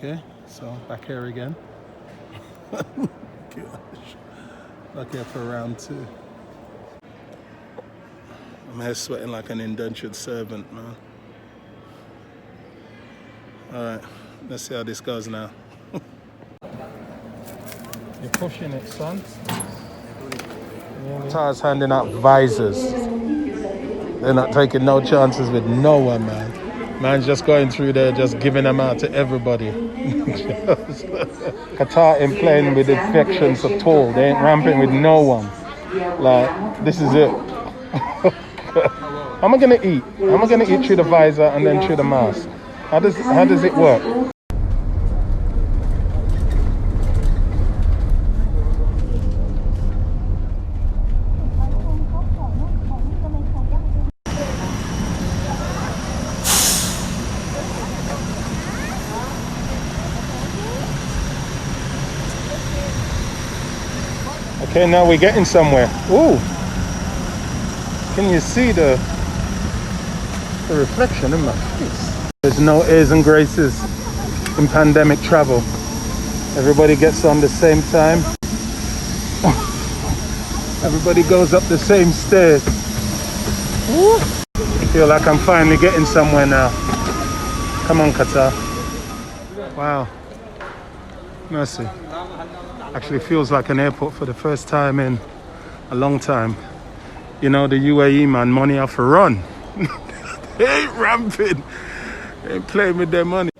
Okay, so back here again. Gosh, back here for round 2. I'm here sweating like an indentured servant, man. Alright, let's see how this goes now. You're pushing it, son. Qatar's handing out visors. They're not taking no chances with no one, man. Man's just going through there, just giving them out to everybody. Qatar ain't playing with infections at all. They ain't ramping with no one. Like, this is it. How am I gonna eat? How am I gonna eat through the visor and then through the mask? How does it work? Okay, now we're getting somewhere. Ooh! Can you see the reflection in my face? There's no airs and graces in pandemic travel. Everybody gets on the same time. Everybody goes up the same stairs. Ooh. I feel like I'm finally getting somewhere now. Come on, Qatar. Wow. Mercy. Actually feels like an airport for the first time in a long time. You know, the UAE, man, money off a run. They ain't ramping. They ain't playing with their money.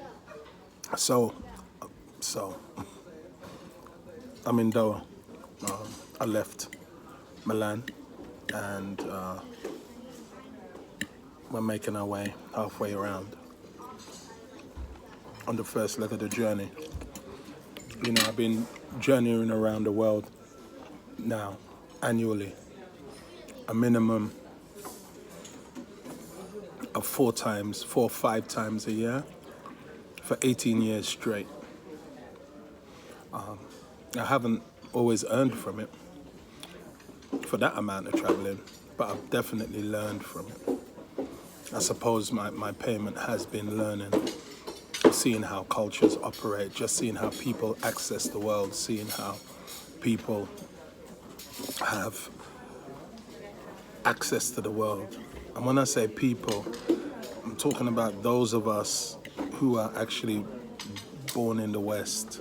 So I'm in Doha. I left Milan and we're making our way halfway around on the first leg of the journey. You know, I've been journeying around the world now annually, a minimum of 4 or 5 times a year for 18 years straight. I haven't always earned from it for that amount of traveling, but I've definitely learned from it. I suppose my payment has been learning, seeing how cultures operate, just seeing how people access the world, seeing how people have access to the world. And when I say people, I'm talking about those of us who are actually born in the West.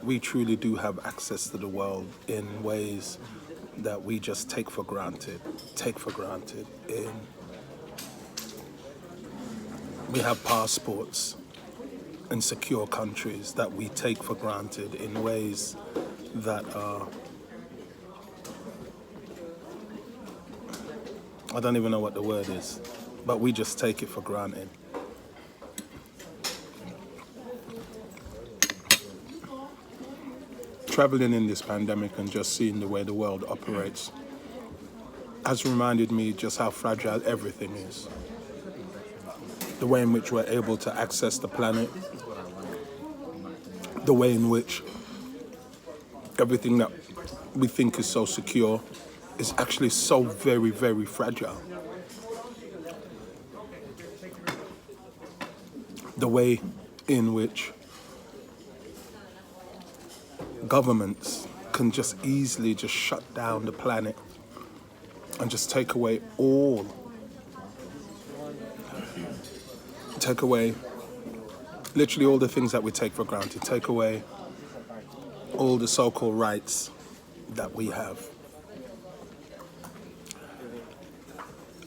We truly do have access to the world in ways that we just take for granted. We have passports in secure countries that we take for granted in ways that are, I don't even know what the word is, but we just take it for granted. Traveling in this pandemic and just seeing the way the world operates has reminded me just how fragile everything is. The way in which we're able to access the planet, the way in which everything that we think is so secure is actually so very, very fragile. The way in which governments can just easily just shut down the planet and just take away literally all the things that we take for granted, take away all the so-called rights that we have.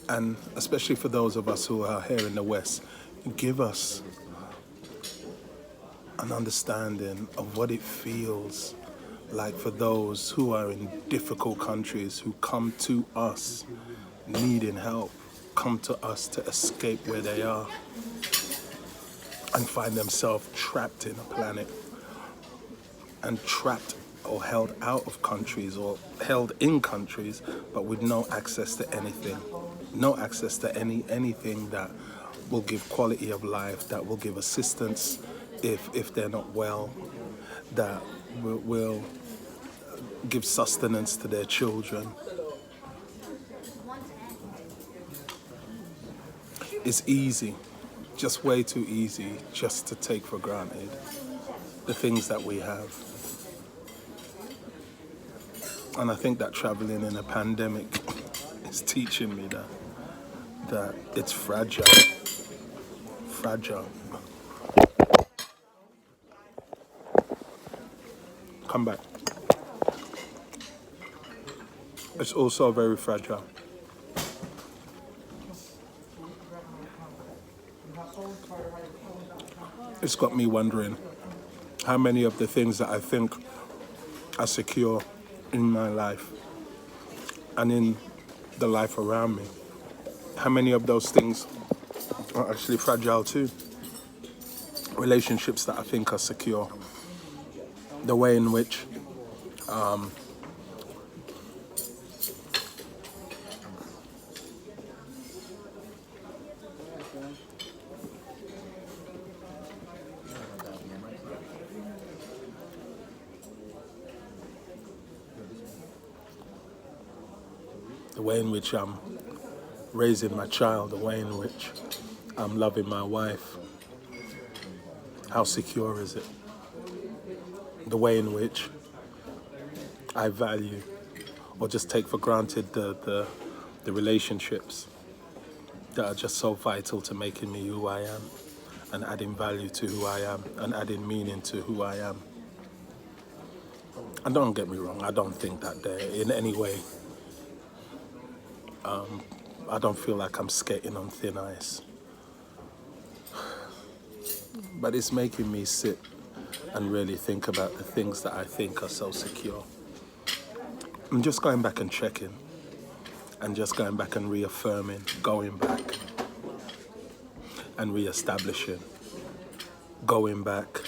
And especially for those of us who are here in the West, give us an understanding of what it feels like for those who are in difficult countries, who come to us needing help, come to us to escape where they are and find themselves trapped in a planet and trapped or held out of countries or held in countries, but with no access to anything, no access to anything that will give quality of life, that will give assistance if they're not well, that will give sustenance to their children. It's easy just way too easy just to take for granted the things that we have. And I think that traveling in a pandemic is teaching me that it's fragile. Fragile. Come back. It's also very fragile. It's got me wondering how many of the things that I think are secure in my life and in the life around me, how many of those things are actually fragile too. Relationships that I think are secure, the way in which I'm raising my child, the way in which I'm loving my wife. How secure is it? The way in which I value or just take for granted the relationships that are just so vital to making me who I am and adding value to who I am and adding meaning to who I am. And don't get me wrong, I don't think that they're in any way, I don't feel like I'm skating on thin ice. But it's making me sit and really think about the things that I think are so secure. I'm just going back and checking and just going back and reaffirming, going back and reestablishing, going back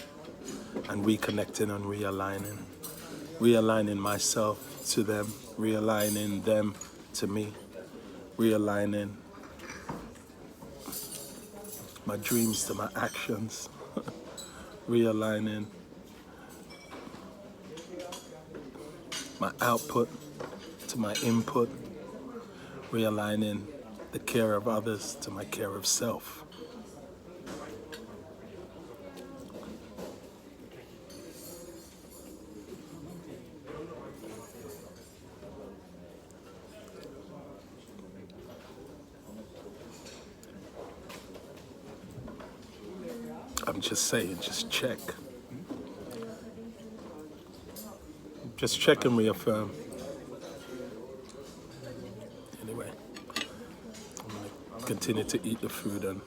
and reconnecting and realigning myself to them, realigning them to me, realigning my dreams to my actions, realigning my output to my input, realigning the care of others to my care of self. I'm just saying, just check. Just check and reaffirm. Anyway, I'm going to continue to eat the food and